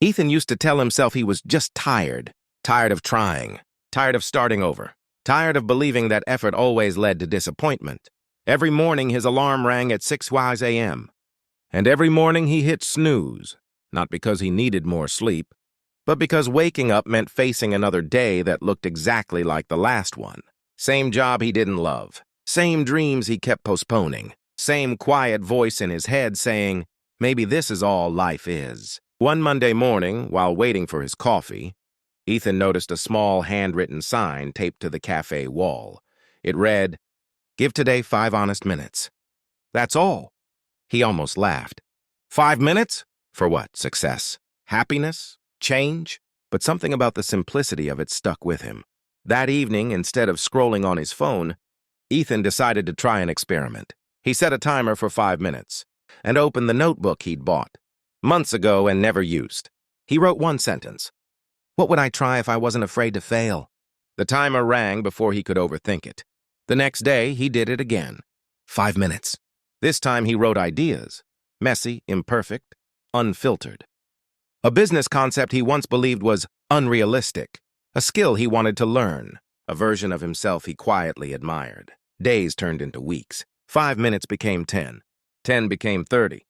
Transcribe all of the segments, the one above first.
Ethan used to tell himself he was just tired, tired of trying, tired of starting over, tired of believing that effort always led to disappointment. Every morning his alarm rang at 6 a.m., and every morning he hit snooze, not because he needed more sleep, but because waking up meant facing another day that looked exactly like the last one. Same job he didn't love, same dreams he kept postponing, same quiet voice in his head saying, maybe this is all life is. One Monday morning, while waiting for his coffee, Ethan noticed a small handwritten sign taped to the cafe wall. It read, "Give today 5 honest minutes." That's all. He almost laughed. 5 minutes? For what? Success? Happiness? Change? But something about the simplicity of it stuck with him. That evening, instead of scrolling on his phone, Ethan decided to try an experiment. He set a timer for 5 minutes and opened the notebook he'd bought months ago and never used. He wrote one sentence. What would I try if I wasn't afraid to fail? The timer rang before he could overthink it. The next day, he did it again. 5 minutes. This time he wrote ideas. Messy, imperfect, unfiltered. A business concept he once believed was unrealistic. A skill he wanted to learn. A version of himself he quietly admired. Days turned into weeks. 5 minutes became 10. 10 became 30.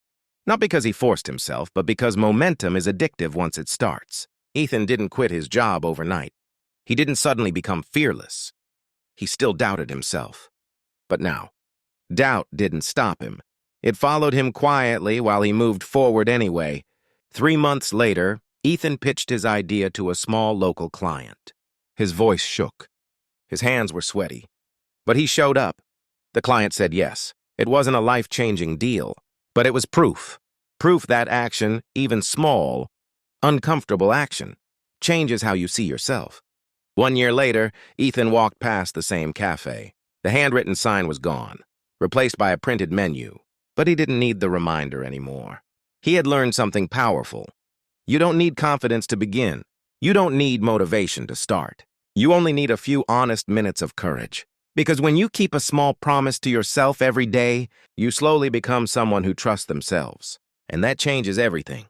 Not because he forced himself, but because momentum is addictive once it starts. Ethan didn't quit his job overnight. He didn't suddenly become fearless. He still doubted himself. But now, doubt didn't stop him. It followed him quietly while he moved forward anyway. 3 months later, Ethan pitched his idea to a small local client. His voice shook. His hands were sweaty. But he showed up. The client said yes. It wasn't a life-changing deal, but it was proof. Proof that action, even small, uncomfortable action, changes how you see yourself. 1 year later, Ethan walked past the same cafe. The handwritten sign was gone, replaced by a printed menu, but he didn't need the reminder anymore. He had learned something powerful. You don't need confidence to begin. You don't need motivation to start. You only need a few honest minutes of courage. Because when you keep a small promise to yourself every day, you slowly become someone who trusts themselves. And that changes everything.